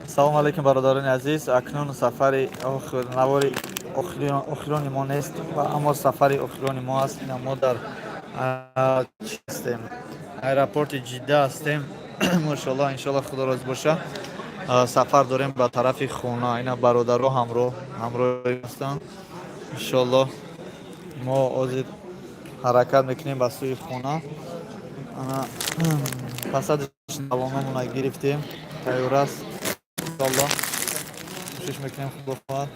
салом алейкум бародарони азиз. Акнун сафари навори охирони мо нест, аммо сафари охирони мо аст. Ина мо дар чи ҳастем? Аэропорти ҷидда ҳастем. Мошаллоҳ, иншаллоҳ худо рози боша. Сафар дорем ба тарафи хона. Ина бародаро ҳамроҳи ҳастанд. Иншаллоҳ мо ҳозир ҳаракат мекунем ба сӯи хона. Пасадиш саломамона гирифтем. Тайёр аст. Иншаллоҳ кӯшиш мекунем худо хоҳад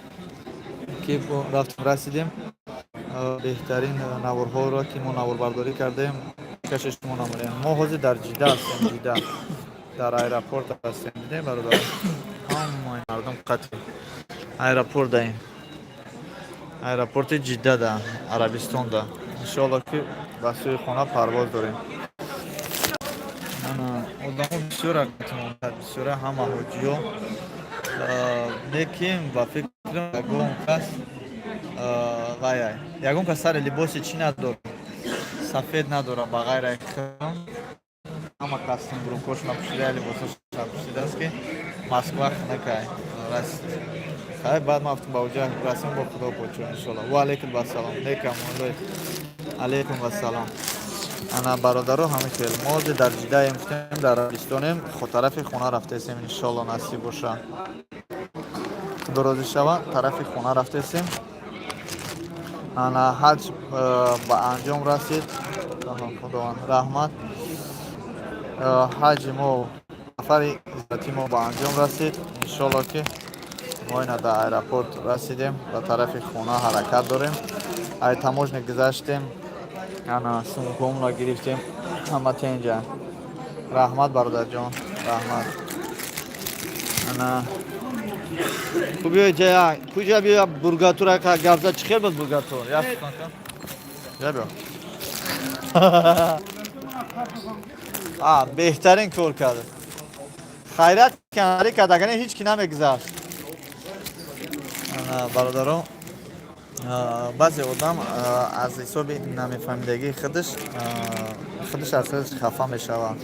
ки рафтем расидем. беҳтарин наворҳоро ки мо наворбардорӣ кардем кашиш шумо намоем. Мо ҳозир дар ҷидда ҳастем. Ҷидда дар аэропорт ҳастем. Дидем бародарон, ҳамаи мардум қатъи аэропорт даем. Аэропорти ҷидда да арабистонда. иншоаллоҳ ки ба сӯи хона парвоз дорем. одамо бисёр бисёра ҳама ҳоҷиё лекин ба фикрам ягон кас сари либоси чӣ надорад, сафед надорад ба ғайра ҳама кастин группашона пушида либосашона пушидааст ки Москва хунакай раст. Хай баъд ма афтум ба уҷа расем бо худо почо иншоаллоҳ. Ва алейкум вассалом. Некам молой. Алейкум вассалом. Ана бародаро ҳамин хел. Мо ҳозир дар ҷиддаем, дар арабистонем. тарафи хона рафтесем иншоаллоҳ насиб боша. Худо розӣ шава, тарафи хона рафтесем. Ана ҳаҷ ба анҷом расид. Худованд раҳмат. ҳаҷи мо сафари иззати мо ба анҷом расид. Иншоаллоҳ ки мо ина дар аэропорт расидем. Ба тарафи хона ҳаракат дорем. ай таможня гузаштем. ана сумкаомро гирифтем. ҳама тенҷа. Раҳмат бародарҷон, раҳмат. ана кубиёҷая куҷа биё бургатура ка гавза чӣ хел буд бургатур? Я биё. беҳтарин кор кард. хайрат канарӣ кардагани ҳеҷ ки намегузашт. бародарон, баъзе одам аз ҳисоби намефаҳмидагии худаш аз худаш хафа мешавад.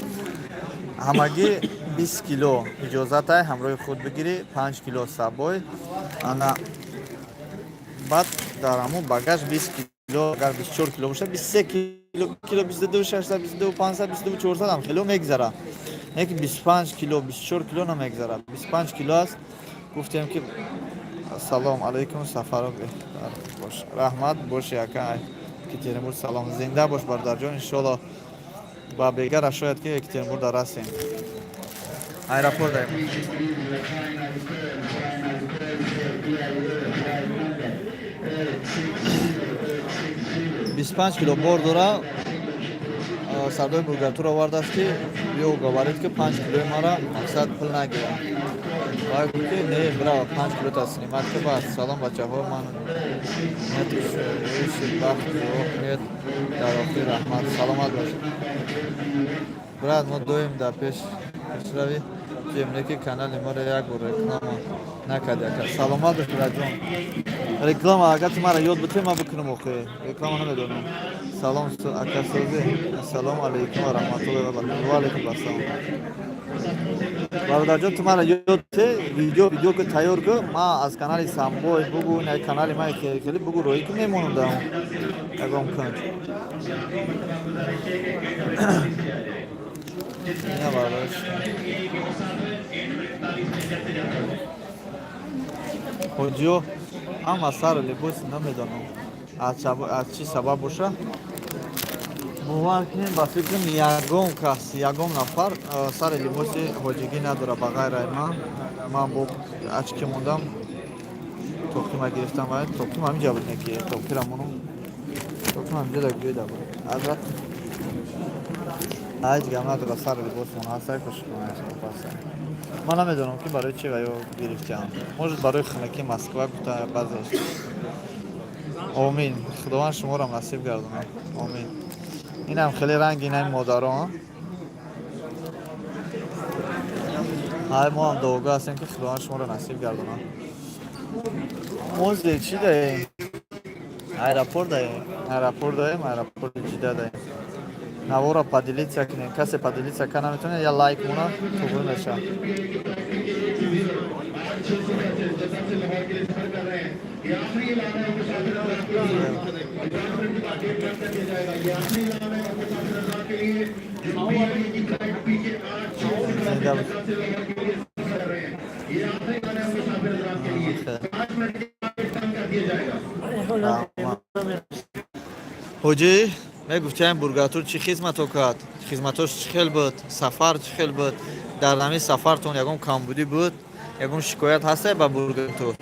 ҳамагӣ 20 кило иҷозатай ҳамроҳи худ бигирӣ, 5 кило сабой. баъд дар ҳамун багаж 20 кило, агар 24 кило бошад 23 кило 22 600 22 500 22 400 ҳам хело мегзарад. Неки 25 кило 24 кило намегзарад. 25 кило аст. гуфтем ки салом алейкум, сафаро беҳтар бош. Раҳмат боши ака. Екатеринбург салом. Зинда бош бародарҷон. иншоаллоҳ ба бегара шояд ки Екатеринбургда расем. Аэропорт даем. 25 кило бор дора. сардои бургатур овардааст ки биё говорид ки 5 килои мара мақсад пул нагира. вай гуфт ки не брава 5 кило таслимат ки бас. Салом бачаҳо, ман бахт нет дар охир раҳмат. саломат бошед. брат, мо доим дар пеш рави ки канали моро як бор реклама накард. саломат бош братҷон. реклама агар ти мара ёд бутӣ ман бикунам. охи реклама намедонам. салом акасози. ассалому алейкум ва раҳматуллоҳи ва баракатуҳ. ва алейкум ассалом. бародарҷон, ту мара ёд бутӣ видео ки тайёр ку, ман аз канали самбой бугу ин канали ман хеле бугу роӣ ки мемонам дар ягон кунҷ. ина бардош ҳоҷиё ҳама сару либоси намедонам аз чӣ сабаб боша. бовар кунем, ба фикрам ягон кас, ягон нафар сари либоси ҳоҷигӣ надорад ба ғайраи ман бо очки мондам. тоқима гирифтам. вай тоқима ҳаминҷа буд неки тоқира монум. тоқима ҳаминҷа да гӯйда буд. азрат ҳеҷ гап надорад сари либосмон ҳастай хушкунааста. ман намедонам ки барои чи ваё гирифтам. может барои хунакӣ Москва гуфта баъзеш. омин. худованд шуморо насиб гардонад. омин. инам хеле ранги инами модарон. ҳай мо ҳам дуогӯ ҳастем ки худованд шуморо насиб гардонад. мо зер чӣ даем? аэропорт даем. аэропорти ҷидда даем. навора поделиться кунем. Касе поделиться ка наметавонад, я лайк мона қубул мешавад. ҳоҷӣ мегуфтаем бургатур чӣ хизмато кард, хизматош чӣ хел буд, сафар чӣ хел буд, дар ҳамин сафартон ягон камбудӣ буд, ягон шикоят ҳастае ба бургатур?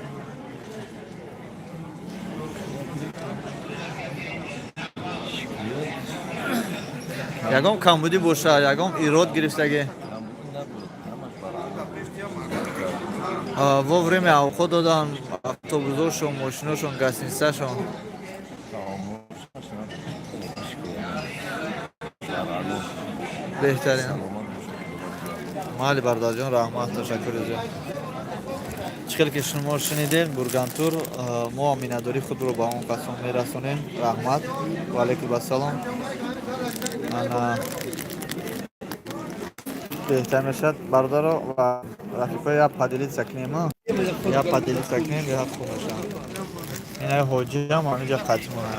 ягон камбудӣ бошад, ягон ирод гирифтагӣ? во время овқот додан автобусошон, мошиношон, гостиницашон. беҳтарин. майли бародарҷон, раҳмат, ташаккури зиёд. чӣ хел ки шумо шунидем, бургантур мо миннатдории худро ба он касон мерасонем. Раҳмат ва алайкум ассалом. ана беҳтар мешавад бародаро ва рафиқо я поделиться кунем, я поделиться кунем, я хуб мешавад. инаи ҳоҷиам ҳаминҷа қатъ монад.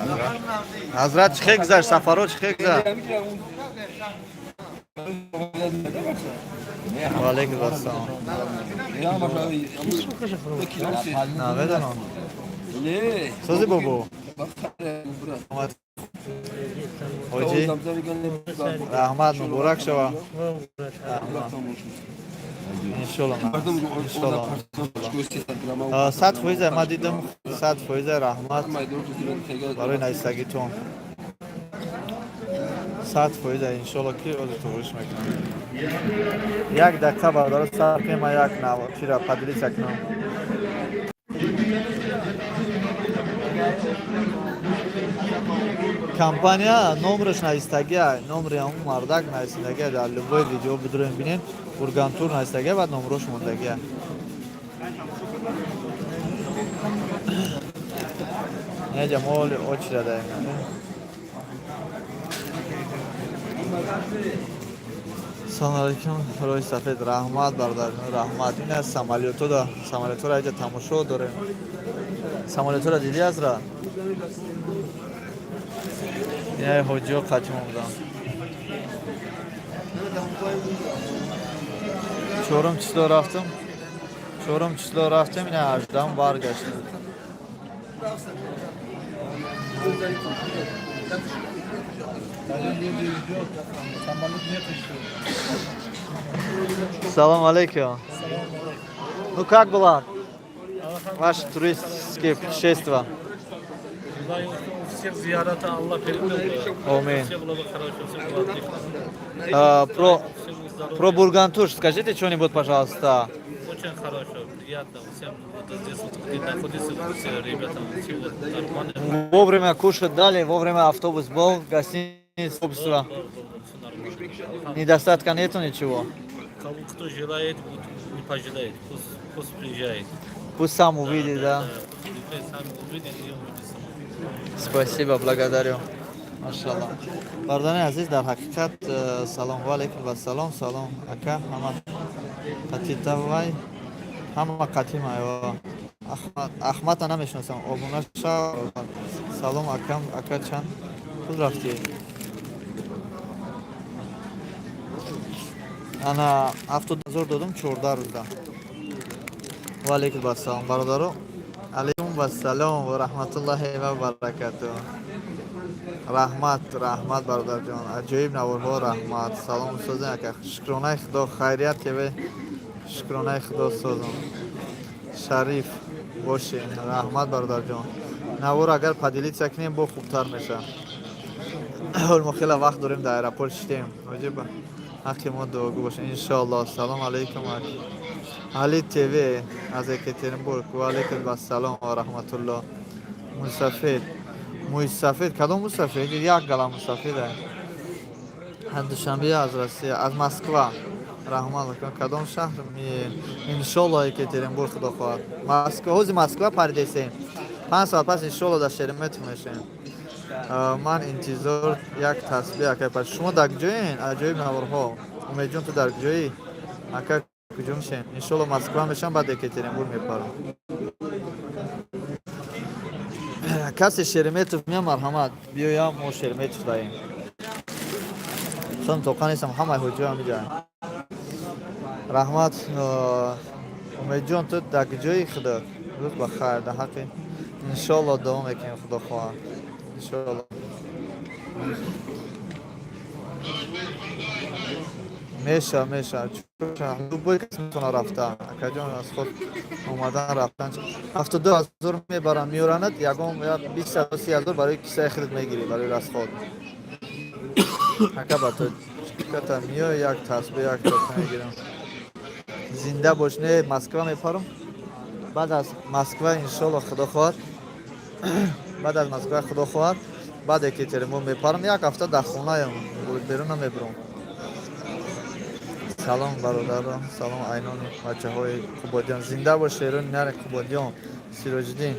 ҳазрат чӣ хел гузашт, сафаро чӣ хел гузашт? ва алайкум ассалом. наведанам. Сози бобо. ҳоҷӣ раҳмат, муборак шава. иншоалло. 100% ма дидам, 100% раҳмат барои наистагитон. 100% иншоалло ки ози туриш мекунам. як дақиқа бародаро сабр кунед, ман як чира поделиться кунам. компания номраш наистагия, номри ҳамун мардак наистагия, дар любой видео бидурем бинед, бургантур наистагия ва номрош мондагия. неҷа моли очира даем. салом алайкум, роҳи сафед, раҳмат бародарҷон, раҳмат. ин аст самолётода, самолётора иҷа тамошо дорем. самолётора диди азра? инаи ҳоҷиҳо қатъ мондан. чорум число рафтем, ина 18 баргаштем. салом алейкум. Ну как было ваше туристское путешествие? Всех зиярата Аллах передал. Амин. Все было бы хорошо, все было отлично. Про Бургантур скажите что-нибудь, пожалуйста. Очень хорошо, приятно. Всем вот здесь вот где находится, все ребята, все вот нормально. Вовремя кушать дали, вовремя автобус был, гостиница, Все нормально. недостатка нету ничего. Кто желает, не пожелает. Пусть приезжает. Пусть сам увидит, да. Приезжает, сам увидит и увидит сам. Спасибо, благодарю. Машаллах. Бардани азиз, дар ҳақиқат салом ва алайкум ва салом, салом ака, ҳама қатитавай, ҳама қатима айва. Ахматна намешинасам, обуна шав. Салом акам, ака чанд худ рафтӣ? ана 70,000 додам 14 рӯзда. Ва алайкум ассалом бародаро. алайкум ассалом ва раҳматуллоҳи ва баракатуҳ. раҳмат, раҳмат бародарҷон, аҷоиб наворҳо, раҳмат. Салом созен ака, шукронаи худо, хайрият кеве, шукронаи худо созам. шариф бошед, раҳмат бародарҷон. навор агар поделиться кунем бо хубтар мешавад. ҳол мо хела вақт дорем дар аэропорт шитем, оҷиба ҳаққи мо дуогӯ бошем иншоаллоҳ. Салом алайкум али тв аз Екатеринбург. ва алайкум ассалом ва раҳматуллоҳ. мусафед кадом мусафед? як гала мусафед аз душанбе, аз Россия, аз Москва. раҳмат мекунам. кадом шаҳр? иншоаллоҳ Екатеринбург худо хоҳад. Москва, ҳози Москва паридесем. 5 соат пас иншоаллоҳ дар Шереметьево мешавем. من انتظار یک تصویر که پس شما در کجایین؟ عجایب نوارها امید جون تو در کجایی؟ اکا کجا میشین؟ انشالله مسکو میشن بعد یکترینبورگ میپرم کسی شرمتوف میام مرحمت بیایم ما شرمتوف داریم سم توقع نیستم همه حجا هم میجایم رحمت امید جون تو در کجایی خدا؟ روز بخیر در حقی انشالله دوام میکنیم خدا خواهد انشالله میشه چون دوبای کسی میتونه رفتن اکا جان از خود اومدن رفتن 72,000 میبرن میورند یکم یا 20,000 برای کیسه خرید میگیری برای راست خود اکا با تو کتا میو یک تسبیح یک توقع میگیرم زنده باش نه مسکو میپرم بعد از مسکو انشالله خدا خواهد بعد از مسکو خدا خواهد بعد یکی ترمون میپرم یک هفته در خونه بیرون میبرم سلام برادران سلام عینان بچه های کوبادیان زنده باش شیرون نر کوبادیان سیراجدین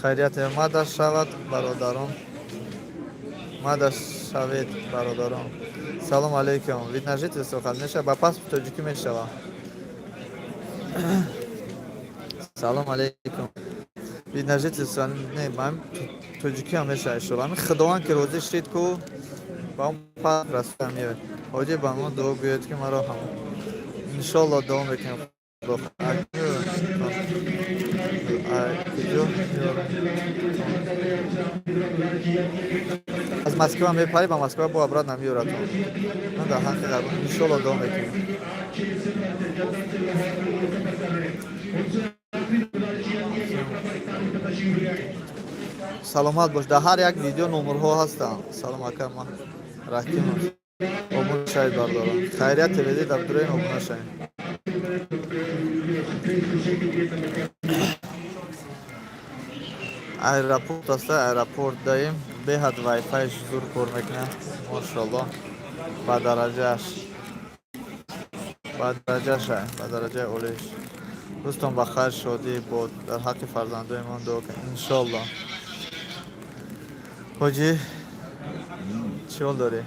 خیریت مدد شود برادران مدد شوید برادران سلام علیکم وید نجیت استوخل میشه با پس توجیکی میشه سلام علیکم وید نجیت استوخل نه من توجیکی هم میشه اشترا همین خداوند که روزی شدید کو با اون پس رسول میاد حاجی با من دعا بیاد که مرا هم انشالله دعا میکنم از مسکو هم میپری با مسکو با ابراد نمیورد من در حق قبول انشالله دعا میکنم سلامت باش در هر یک ویدیو نمرها هستن سلام اکرم من رحکیم آبون شاید بردارم خیریت تبیدی در دورین آبونه شاید ایرپورت است ایرپورت داریم به حد وای فایش زور کار میکنه ماشاءالله با درجه اولیش روزتون بخیر شادی بود در حق فرزندای من دعا کن انشالله حاجی چی حال داری؟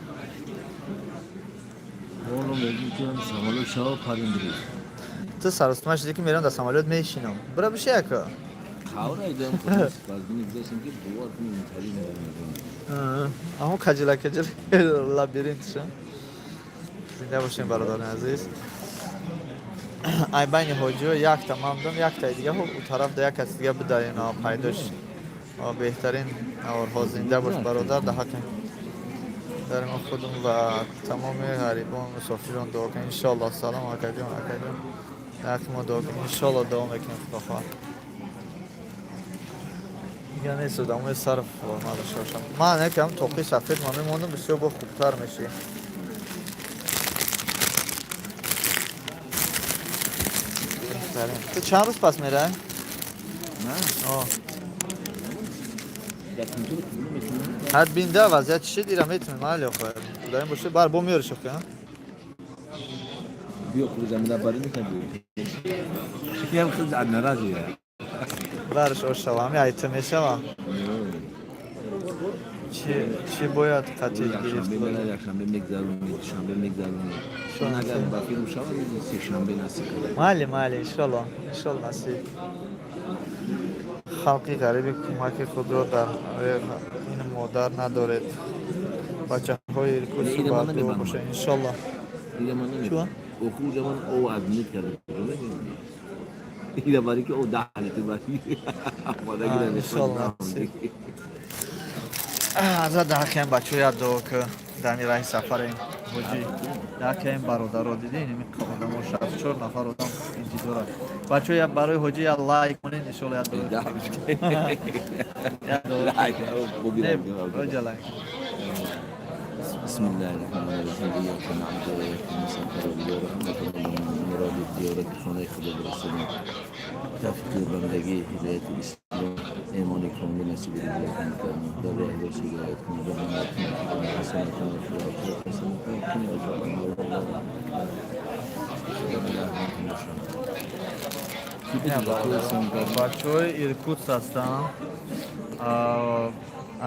والله میگم سوالو شما پرندری تو سرستماش دیگه میرم در سمالیات میشینم برای بشه اکا خاور ایدم خودش باز میگذاشتم که دوار کنیم تری ندارم اما کجلا لابیرینت شن زنده باشین برادران عزیز ای بین حاجی یک تمام دم یک تا دیگه او طرف ده یک کس دیگه بدارین پیداش بهترین نوارها زنده باش برادر ده حق در ما خودم و تمام غریبان مسافران دعا کنیم انشالله سلام اکجان در حق ما دعا کنیم انشالله دعا میکنیم خدا خواهد دیگه نیست دموی صرف نداشته باشم من یکم توقی سفید ما میمونم بسیار با خوبتر میشی تو چند روز پس میره؟ نه هر بینده وضعیت چی دیره میتونی مالی خواهد داریم باشه بر بو میاره شکر بیا خود زمین باری میکنه یه هم خود نرازیه برش آشتوا همی ایتم میشه چی باید قطعی گرفت یکشنبه میگذرونی شنبه میگذرونی چون اگر بخیر شود سه شنبه نصیب مالی انشالله نصیب خلقی غریبی کمک خود را در این مادر ندارد بچه های ریکوس رو باید دو باشه انشالله چون؟ اخوز من او ادمیت کرده ایده باری که او 10 لیتر باری مادر گیره انشالله نصیب از دهکه این بچه یاد دو که دمی رای سفر این حجی دهکه این برادر رو دیدین این قبل ما 64 نفر رو دام اینجی دورا بچه های برای حجی یاد لایک کنین انشالله یاد دو لایک رجا لایک بسم الله الرحمن الرحیم ایاک نعبد و ایاک نستعین اهدنا مراد دیارت خانه خدا برسونید توفیق بندگی هدایت اسلام ایمان کامل نصیب کنید در راه راست هدایت کنید و بندگی کنید حسن کنید و آخرت حسن کنید و بچه های ایرکوتس هستن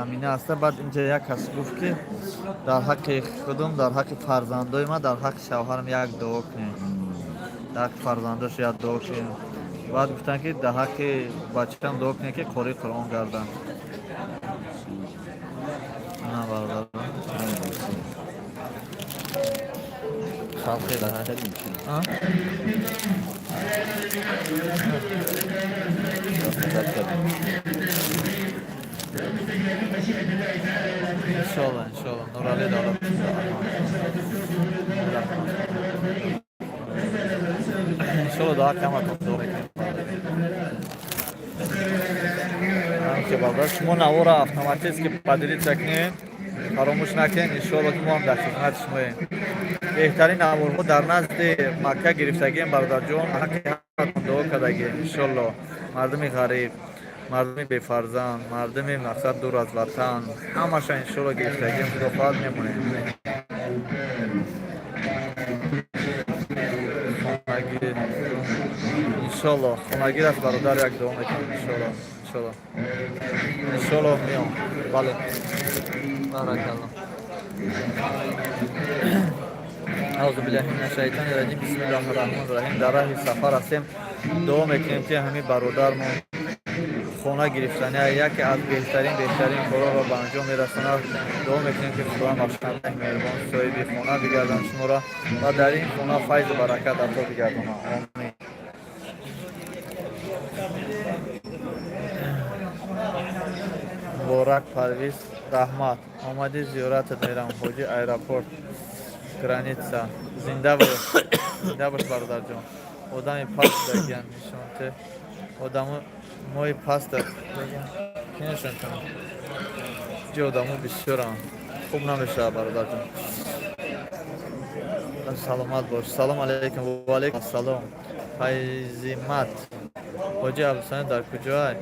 амина аста. Баъд инҷа як кас гуфт ки дар ҳаққи худум, дар ҳаққи фарзандои ман, дар ҳаққи шавҳарам як дуо кунем. Дар ҳаққи фарзандош як дуо кунем. Баъд гуфтанд ки дар ҳаққи бачаам дуо кунем ки қори Қуръон гарданд. На бародарон. Халқи дар иншоалло, иншоалло. Нурали давлат. Иншоалло дуо каматон дуо мекунем. ҳамчи бардаш шумо навора автоматически падилица кунед. фаромӯш накунед. Иншоалло ки мо ҳам дар хидмати шумоем. беҳтарин наворҳо дар назди Макка гирифтагием бародарҷон. ҳаққи ҳаматон дуо кардагем. иншоалло мардуми ғариб, мардуми бефарзанд, мардуми мақсад дур аз ватан, ҳамаша иншоалло гирифтагием. худо хоҳад мемонем. иншоалло хонагир аст бародар, як дуо мекунем. иншоалло, иншоалло, иншоалло меом. бале, баракалло. аъузу биллаҳи мина шайтони раҷим. бисмиллаҳи роҳмони роҳим. дар раҳи сафар ҳастем. дуо мекунем ки ҳамин бародармо хона гирифтани яке аз беҳтарин корҳоро ба анҷом мерасонад. дуо мекунем ки худоям бахшандаи меҳрубон соҳиби хона бигарданд шуморо ва дар ин хона файзу баракат ато бигардонад. омин. муборак Парвиз раҳмат. омади зиёратат мерам. ҳоҷи аэропорт граница. зинда бош, зинда бош бародарҷон. одами паст дагиям нишонте. одамо мои паста ки нишон кунам. ҷи одамо бисёрам. хуб намешавад бародарҷон. саломат бош. салом алейкум. ва алейкум ассалом. файзимат. ҳоҷи абдусаид дар куҷоай?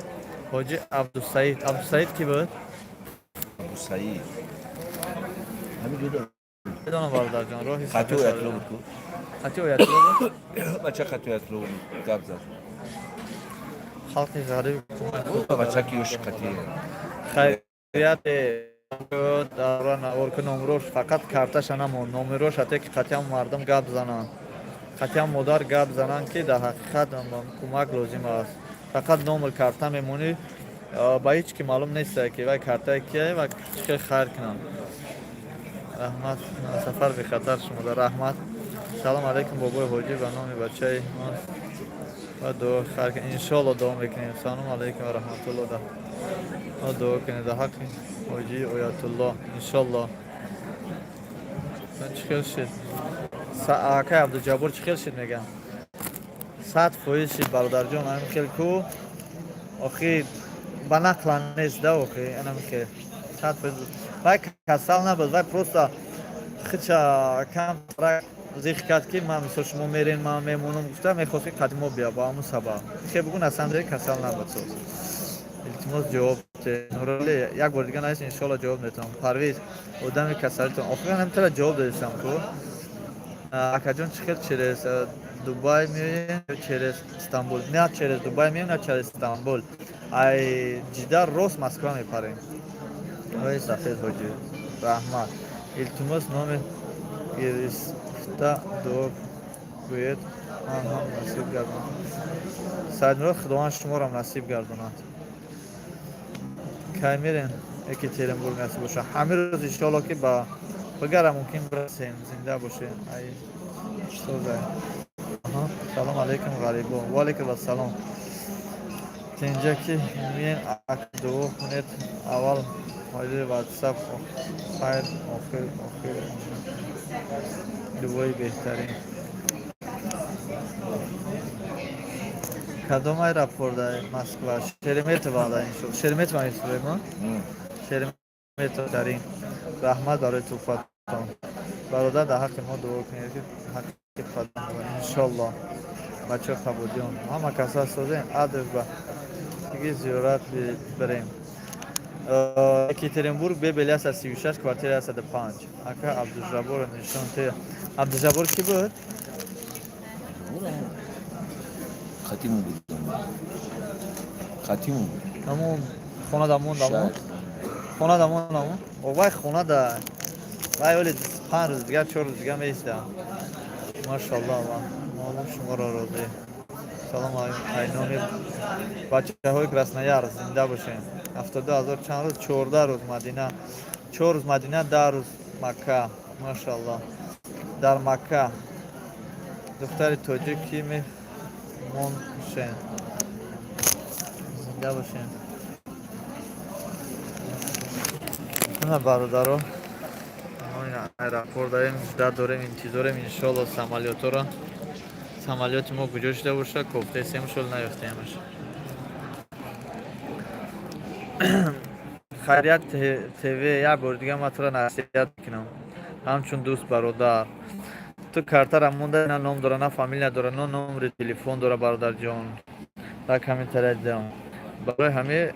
ҳоҷи Абдусаид. Абдусаид ки буд? Абдусаид ҳамин ҷуда بدانم برادرجان راهی خطی اویتلو بود کو؟ خطی اویتلو بود؟ بچه خطی اویتلو بود گب زد خلقی غریب بچه کیوش خطی خیریت دارن ورک نمروش فقط کارتش نمون نمروش حتی که خطی هم مردم گب زنن خطی هم مادر گب زنن که در حقیقت کمک لازم است فقط نمر کارتا میمونی با هیچ که معلوم نیست که وای کارتا کیه و چه خیر کنن رحمت سفر به خطر شما در رحمت. سلام علیکم بابای حاجی و نام بچه من و دعا خیر کنید انشالله دعا میکنیم. سلام علیکم و رحمت الله ده و دعا کنید در حق حاجی آیت الله انشالله. چیکار شد آقای عبدالجبار چیکار شد میگم 100% شد برادر جان. همین خیلی کو آخی بنقلن نیست ده آخی اینم خیلی 100% وای کسل نبود وای پروستا خیچا کم زیخ کرد که من مثل شما میرین من میمونم گفتم میخواست که قدیما بیا با همون سبب خیلی بگون اصلا دیگه کسل نبود سوز التماس جواب ده نورالی یک بار دیگه نایست انشالله جواب میتونم. پرویز آدمی کسلیتون آخرین همینطور جواب دادیستم که اکا جون چخیل چرس دبای میرین چرس استانبول نه چرس دبای میرین نه چرس استانبول ای جدار روز مسکو میپرین وای سفید حاجی رحمت التماس نام گرفته دو گوید من هم نصیب گرداند. سعید مراد خداوند شما را نصیب گرداند. کی میرین یکی تیرنبورگ نصیب باشه همه روز انشالله که با بگره ممکن برسیم زنده باشه. ای سوزه سلام علیکم غریبان و علیکم السلام. اینجا که میین دو کنید اول مایل واتساپ خیر آخر دوای بهترین کدام ایرپورت مسکو شرمت والا اینشو شرمت مایستره ما شرمت ترین رحمت داره توفتان برادر در حق ما دعا کنید که حق خدا انشالله بچه خبودیان همه کسا سازیم عدد با دیگه زیارت بریم. екатеринбург бебели аст 36 квартира 105 ака абдужабор нишон те абдужабор ки буд хатиму буд хатиму ҳамон хона дамон خونه دا مونم او وای خونه دا وای ولی 5 روز دیگه 4 روز دیگه میستم ماشاءالله مامون شما را راضی سلام اینامی بچه های کرسنیار زنده باشین 72,000 چند روز 14 روز مدینه 4 روز مدینه 10 روز مکه ماشاءالله در مکه دختر تاجیکی می مونشین زنده باشین نه برادرو ما ایرپورت داریم داریم انتظاریم انشالله سمالیات را سمالیات ما کجا شده باشه کوفته سیمشول نیفتیمش خیریت تیوی یک بار دیگه ما تو را نصیحت میکنم همچون دوست برادر تو کارتر هم مونده نه نام داره نه فامیل نداره نه نمره تلفن داره برادر جان tak همین طرح دیدم برای همه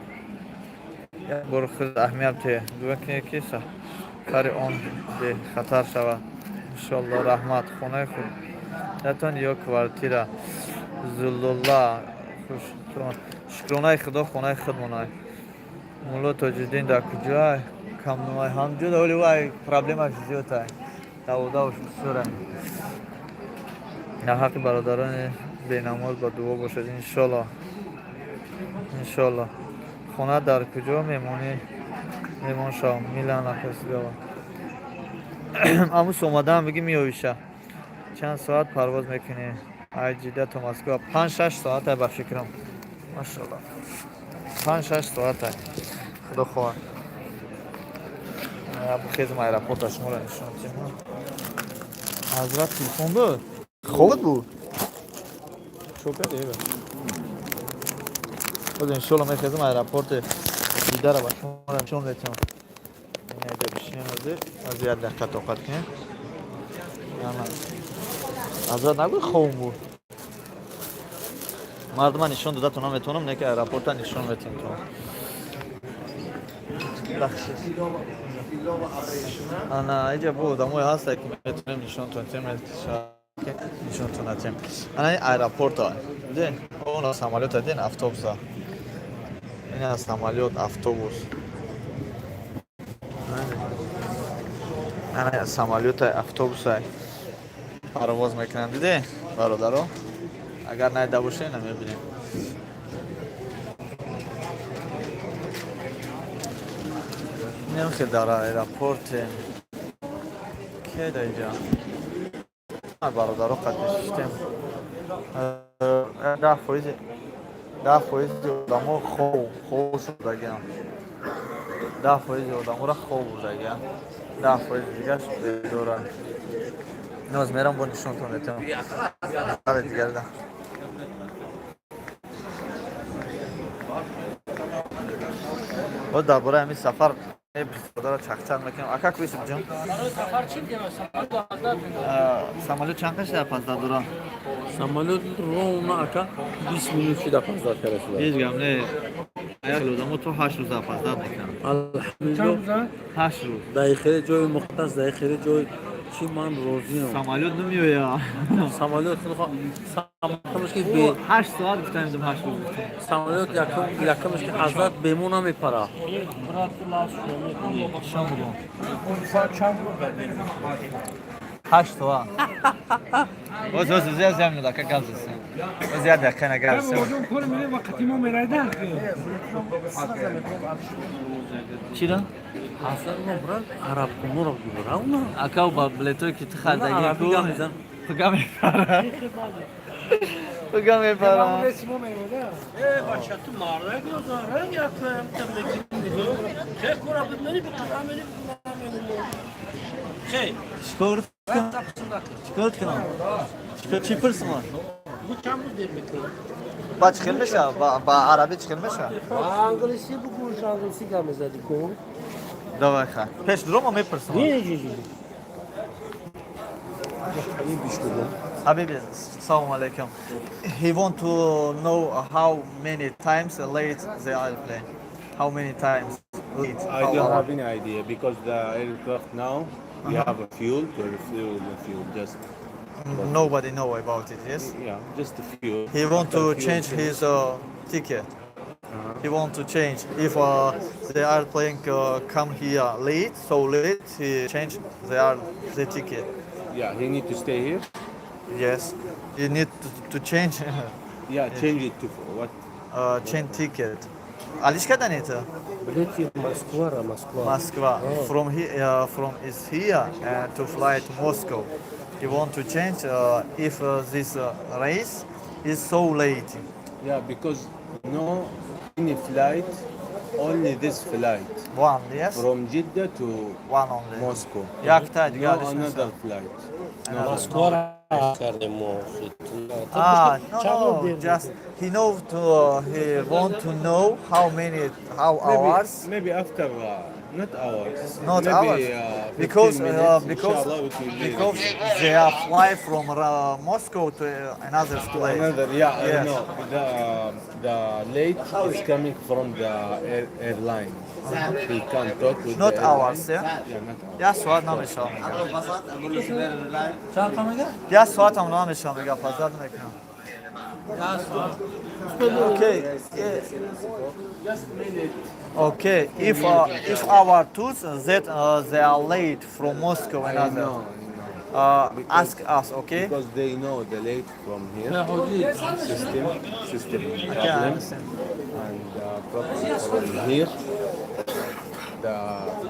یک بار خود اهمیت ته دوکنه که سر آن به خطر شود انشالله رحمت خونه خود نتان یا کوارتیره زلالله شکرانه خدا خونه خود مونای مولا تاجدین در کجای کم نمای همجود ولی وای پرابلمش زیاد های دودا و شکسوره نه حق برادران بیناماز با دعا باشد انشالله انشالله خونه در کجا میمونی میمون شام میلان اکس بیاوا اموس اومدم بگی میویشه چند ساعت پرواز میکنی جده تا مسکو 5-6 ساعت با فکرم ماشاءالله 5-6 ساعت خدا خواه بخیزم ایرپورت شما را نشان تیم حضرت تلفن بود خود بود شوپر دیگه باز انشالله میخیزم ایرپورت دیده را با شما را نشان دیتیم این ایده بشین از یاد دقیقه توقت کنیم حضرت نگوی خوب بود مردم نشان داده تو نمیتونم نه که ایرپورت نشان بدیم تو بخشید انا اینجا بود اموی هست که میتونیم نشان تونتیم نشان تونتیم انا این ایرپورت ها دین اون سمالیات دین افتوبوس ها این از سمالیات افتوبوس انا سمالیات افتوبوس های پرواز میکنن دیدی برادرو اگر نیده باشه نمیبینیم نمیخواد داره ایرپورت که دا اینجا برادرو قد نشتیم 10% آدمو خوب شده گم 10% آدمو را خوب بوده گم 10% دیگه دورن ناز میرم با نشون تونتیم آره دیگر ده باید درباره همین سفر برادر چکچر میکنم اکا کویسم جان سفر چی دیگه سمالیو چند کش در پس در دوران سمالوت رو اونا اکا 20 minut شده پس در کرده شده هیچ گم نه یک لودمو تو 8 روز در پس در میکنم الحمدلله 8 روز داخل جای مختص داخل جای چی من روزیم سمالیو نمیوه یا سمالوت سمالوتش که به 8 ساعت گفتم 8 روز سمالوت یکمش که حضرت بمونه میپره شام بگم 8 ساعت باز زیاد زمین دکه گازسه زیاد دکه نگازسه چی را؟ حضرت ما برای عرب کنو رو ببره اونا اکاو با بلیتوی که تو خردگی کو پگا میپره پگا میپره بچه تو مارک نداره یا خیلی کورا بدنی بکنم خیلی شکر کنم چی پرسمان bu çam mı demek ki? با چخیل میشه با عربی چخیل میشه انگلیسی بگوش انگلیسی کم زدی کن دوای خواهد پیش درو ما میپرسم نه جیجی این بیش کدوم حبیبی سلام علیکم he want to know how many times late the airplane how many times late I don't have any idea because the aircraft now we have a fuel to refuel the fuel. Just nobody know about it yes yeah, just the fuel. he want After to fuel change finish- his ticket he want to change. If the airplane come here late, so late, he change the ticket. Yeah, he need to stay here. Yes, you need to change Yeah, change it to what? change ticket. Alishka it? Bileti Moskva, Moskva. Moskva. From here, from is here to fly to Moscow. You want to change if this race is so late. Yeah, because no any flight, only this flight One, yes? from Jeddah to One only. Moscow. Yaktay, No kardeşim. another flight. Moskva kardem o. No, just he he want to know how hours. Maybe after not hours. Not maybe, hours. 15 Because minutes, because inshallah, it will be because they are fly from Moscow to another place. another. Yeah, Yes. I know. The late is coming from the airline. He can't talk with Not the hours, airline. yeah? Yeah, not hours. یا ساعت نمیشم چند تا میگه؟ یا ساعت هم نمیشم میگم پازد میکنم Okay. Okay. If our tours that they are late from Moscow and I other, know. ask us, okay? Because they know the late from here. نه حاجی System Okay, I problem. understand. And problem from here.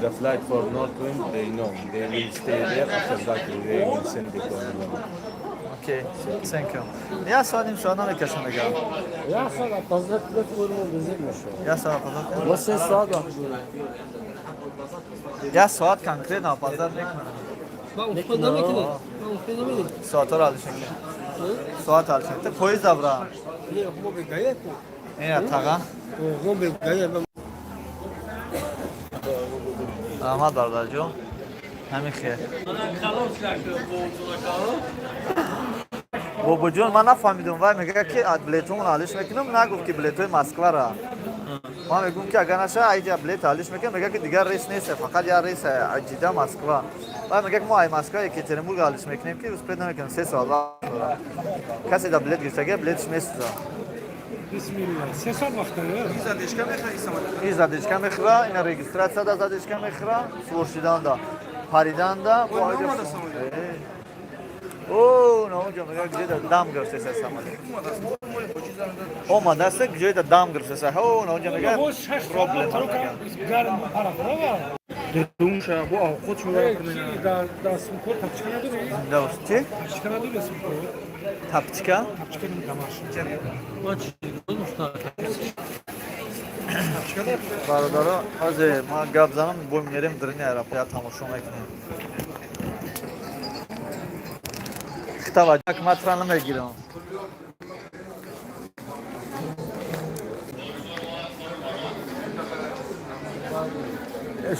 The flight for Northwind, they know. They will stay there. After that, they will send it on. Okay. Thank you. یا ساعت نمیشم نمیکشم میگم Ya sana fazla pilot uyumu bezirmiş o. یا ساعت پازد با 3 ساعت وقت یا ساعت کنکریت هم پازد میکنم ساعت رو علشان ساعت علشان تو پویز دبرم این اتاقا احمد بردار جو همین خیر بابا جون من نفهمیدم وای میگه که بلیتون حالش میکنم نگفت که بلیتوی مسکو را ما میگم که اگر نشه اینجا بلیت حالش میکنم میگه که دیگر ریس نیست فقط یه ریس جده مسکو و میگه که ما ای مسکو یکترینبورگ حالش میکنیم که روز پیدا نمیکنم 3 سال داره کسی دا بلیت گرفته بلیتش میسوزه Bismillah. Ses al bakalım. این زدیشکا میخوره این رجیستراسیا دا زدیشکا میخوره سورشیدان دا پریدان دا اوه نه اونجا میگه گجه دا دام گرفته سه سامالی اومده است گجه دا دام گرفته سه اوه نه اونجا میگه پروبلم Garın tarafına var. Dumsha, bu خودش میبره Da spor tapçıkana duruyor. دوست چی؟ Tapçıkana duruyor spor. تپچکا Tapçıkanın tamaşı. با چی؟ برادرها از ما گپ زنم بو میریم درنی ایرپا تماشا میکنیم توجه مطرح نمیگیرم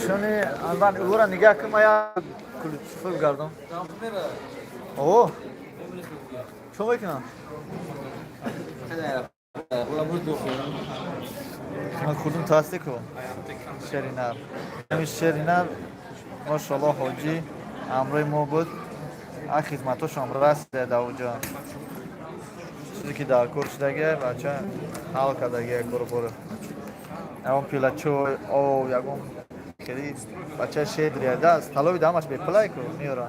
شونی الان او را نگاه کنم یا کلوچفل گردم اوه چون میکنم من خودم تصدیق کنم شرینر همین شرینر ماشاءالله حاجی امروی ما بود خدمتاش هم رست در اونجا چیزی که در کار شدگه بچه حال کردگه کارو برو اون پیلچو او یکم کلی بچه شید ریاده است طلابی دامش به پلای کنم میاره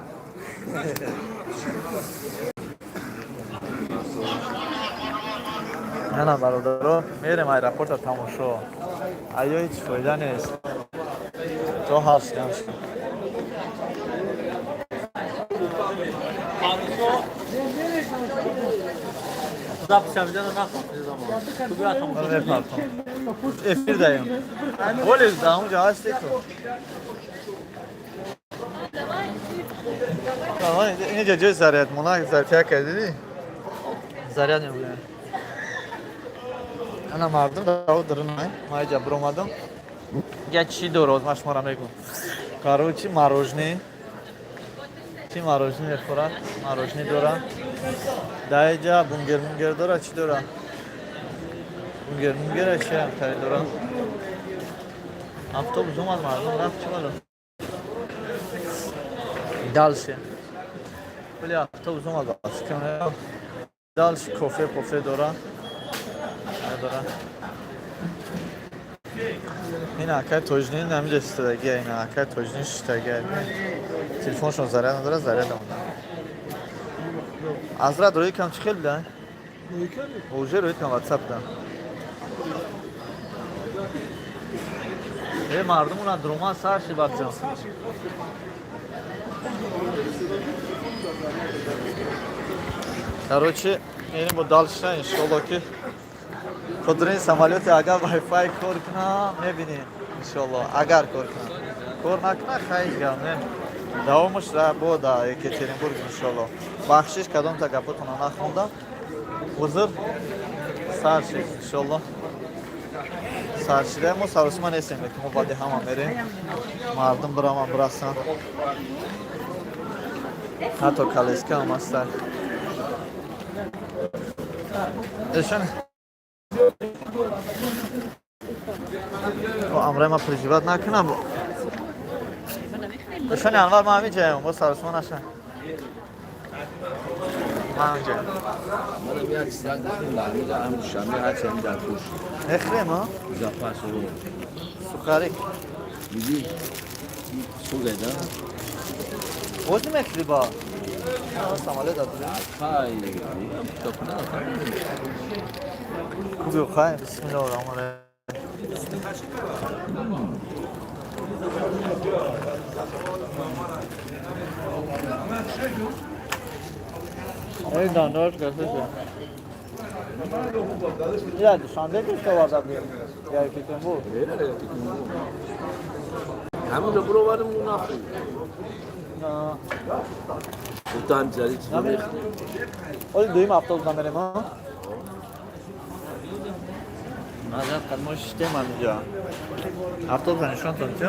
نه برادرها میریم ایرپورت تماشا ایا هیچ فایده نیست تو هست کنش من بپرتم افیر دایم ولی در اونجا هستی کن اینجا جای زریعت مونه زریعت کردیدی؟ زریعت نمیگه انا مردم داود درنای ما اینجا برآمدم یا چی درست ماش مرا میگم کاروچی ماروژنی چی ماروژنی میخورد ماروژنی داره دایجا بونگر داره چی داره بونگر چی هم خرید داره اتوبوس اومد مردم رفت چی بالا دالشه ولی اتوبوس اومد باز کنه دالش کافه داره این акай тоҷнин намиҷа истодагия ин акай тоҷнин шиштагия телефоншон заряд надора зарядам азрат рӯи кам чӣ хел да уже рӯи кам ватсап да мардумона дурума сарши бача короче ин бо далшна иншоалло ки қудрин самолёте агар вайфай кор куна мебинем иншоалло агар кор куна кор накуна хайр гам не давомаш бо да екатеринбург иншоалло бахшиш кадомта гапотона нахондам узр сар шид иншоалло сар шида мо саросима нестем лекин мо баъди ҳама мерем мардум бираман бирасан ҳатто калеска ҳам аста эшан амраи ма приживат накунам эшани анвар ма ҳамин ҷаям бо саросима нашан ма ҳамин ҷаям منم یک ساعت برمی‌گردم هم دوشنبه هرچی همین در توش мехӯрем اضافه شروع сухарик دیدی سو زدم бозӣ мекунӣ ба самолет خیلی تا کنه خوبی خواهیم بسم الله الرحمن الرحیم این دانداش کسی شد یا دوشنبه که تو وارد بیم یا یکیتون بود همونجا برو بریم اون نخوری تو هم جدید چیزا میخوری ولی دویم هفته بودم بریم ها назад қадмо шиштем ҳаминҷа автобус нишонтон чӣ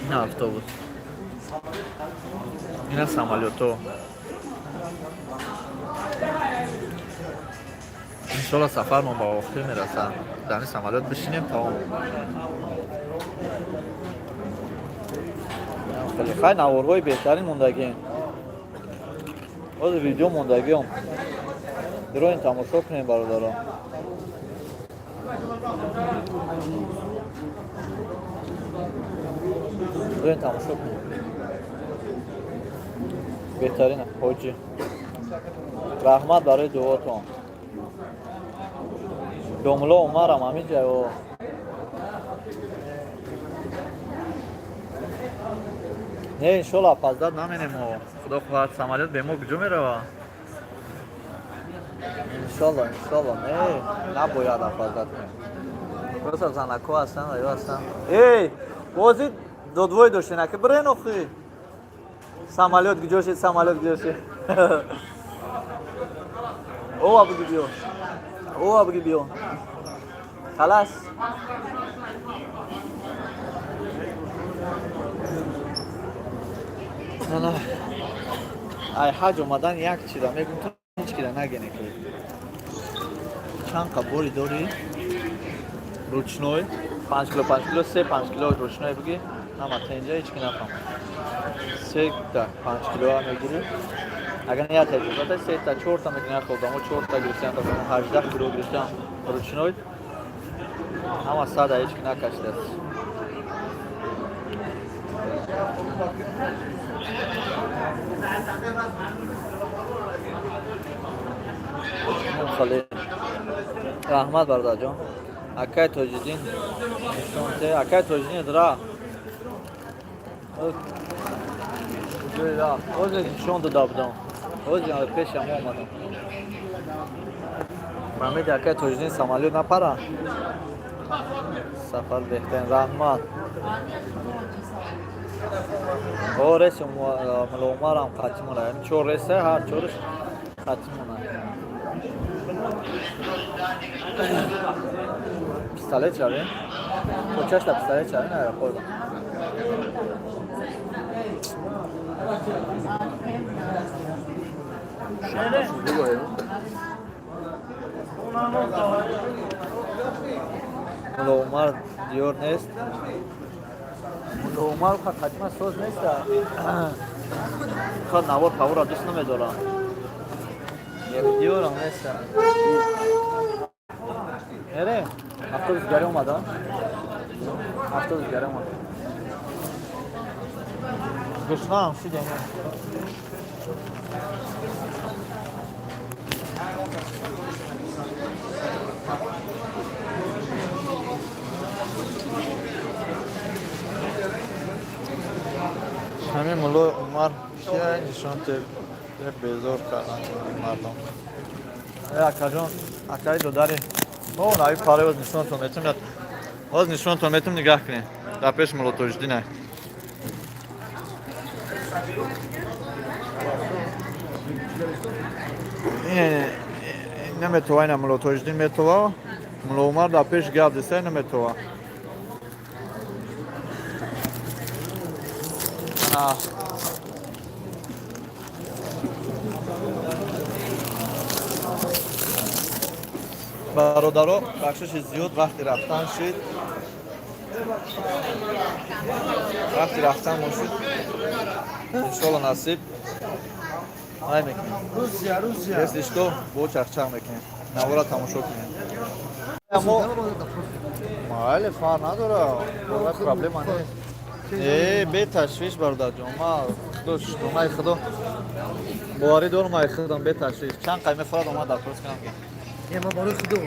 ин автобус ина самолёто иншоалло сафармон ба охир мерасад дар ин самолёт бишинем тамом хай наворҳои беҳтарин мондагием ҳозир видео мондагиём бироин тамошо кунем бародарон бироин тамошо кунем беҳтарина ҳоҷӣ раҳмат барои дуотон домуло умарам ҳамин ҷайо не иншоалло апаздат наменемо худо хоҳад самолёт бемо куҷо мерава иншоалло не набояд апаздат просто занако ҳастан ва ё ҳастан бози додвой доштем ака бирен охи самолёт куҷо шид самолёт куҷо шид ова буги биё халас ай ҳаҷ омадан як чида мегум ту ҳеҷ кида нагене ки чанд қабори дорӣ ручной 5 кило 3-5 кило ручной биги ама тенҷа ҳеҷ ки нафам 3 та 5 кило мегирӣ агар я таҷрибата 3 та 4 та мекунӣ ҳафтодамо 4 та гирифтам та 18 кило гирифтам ручной ама сада ҳеҷ ки накашидааст раҳмат бародарҷон акай тоҷиддин акай тоҷиддин дра ҳозир нишон дода будам ҳозир пешам омадам фаҳмиди акай тоҷиддин самолёт напара сафар беҳтарин раҳмат рейси мулоумарам қатъӣ монад 4 рейса ҳар 4 қатъӣ монад пистолет шавем почашта пистолет шавем аэропорт мулоумар диёр нест мулоумар қатъима соз неста ход навор павора дӯст намедорам диёрам неста мерем Avtobus gari omadi. Avtobus gari omadi. G'ishnom shu deyman. همین ملو عمر که نشان بیزار کردن مردم. اکا جان اکای دو داری ما نایی پاره باز نشان تو میتونم باز نشان تو میتونم نگاه کنیم در پیش ملو توجدی نه این نمیتوه این ملو توجدی میتوه ملو عمر در پیش گرد دیسته نمیتوه برادرها بخشش زیاد وقتی رفتن شد وقتی رفتن شد انشالله نصیب های میکنیم دستش تو با چخچخ میکنیم نوارا تماشا کنیم اما ماله فار نداره پرابلم نیست به تشویش برادر جان ما دوش مای خدا بواری دور مای خدا به تشویش چند قیمه فراد اومد در پرس کنم یه ما برای خدا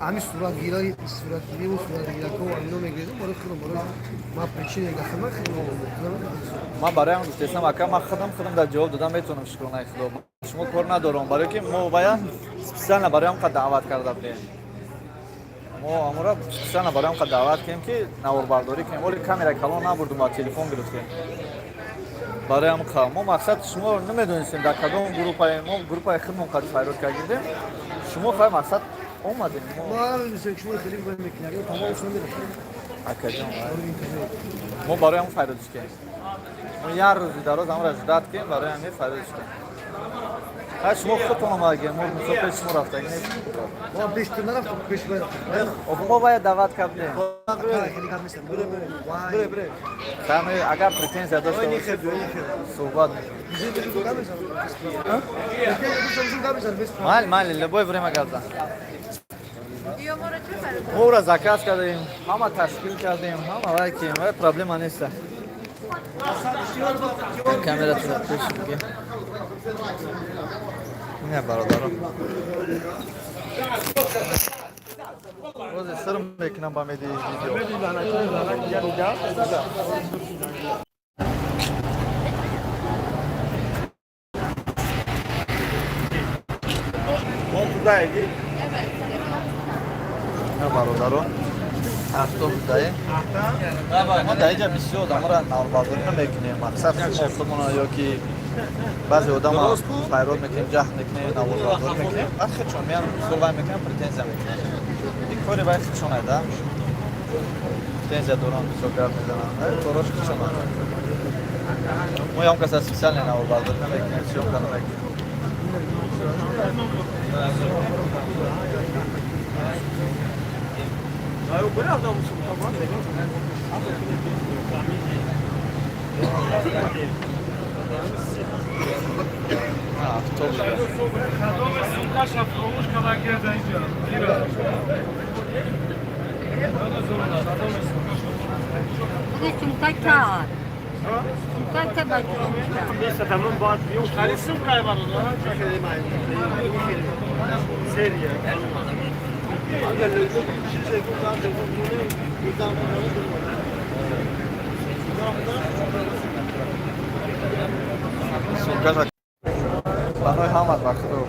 همین صورت گیرایی صورت گیری و صورت گیرا کو اینو میگیرم برای خدا برای ما پرچینه گفتم ما برای هم دوستم اکا ما خودم در جواب دادم میتونم شکرانه خدا شما کار ندارم برای که ما باید سپیسیال برای هم دعوت کرده بودیم ما امورا سپیسیال برای هم دعوت کردیم که نور برداری کنیم ولی کامera کلان نبردیم با تلفن گرفتیم برای هم کار ما مقصد شما نمیدونستیم در کدوم گروه خودمون قد فایرود کردیم شما فقط مقصد اومدیم ما مثل شما خیلی باید میکنیم تمام اصلا میره اکا جان ما برای هم فایرودش کردیم ما یه روزی در روز امورا جداد کردیم برای هم فایرودش کردیم شما خودتون هم آگه ما پیش شما رفته ما پیش تو نرفتم پیش باید ما باید دعوت کردیم خیلی کار میستم بره سامی اگر پرتنزیا داشته باشید صحبت مال لبوی بریم گازا ما را زکات کردیم همه تشکیل کردیم همه وای که وای پرابلم نیست کامera تو پیش میگه نه برادرم روز سرم میکنم با میدی ویدیو نه برادرم هفتم دایه ما در اینجا بسیار دمارا نوربرداری نمیکنیم مقصد شما خودمون یا که بعضی آدم فایرود میکنیم جهت میکنیم نوربرداری میکنیم بعد خودشون میان صحبت میکنیم پرتنزیا میکنیم این کاری باید خودشون ایده پرتنزیا دوران بسیار گرد میزنن کاراش خودشون ما هم کسی اسپیسیال نوربرداری نمیکنیم سیوم کنه میکنیم بنای حمد بخدو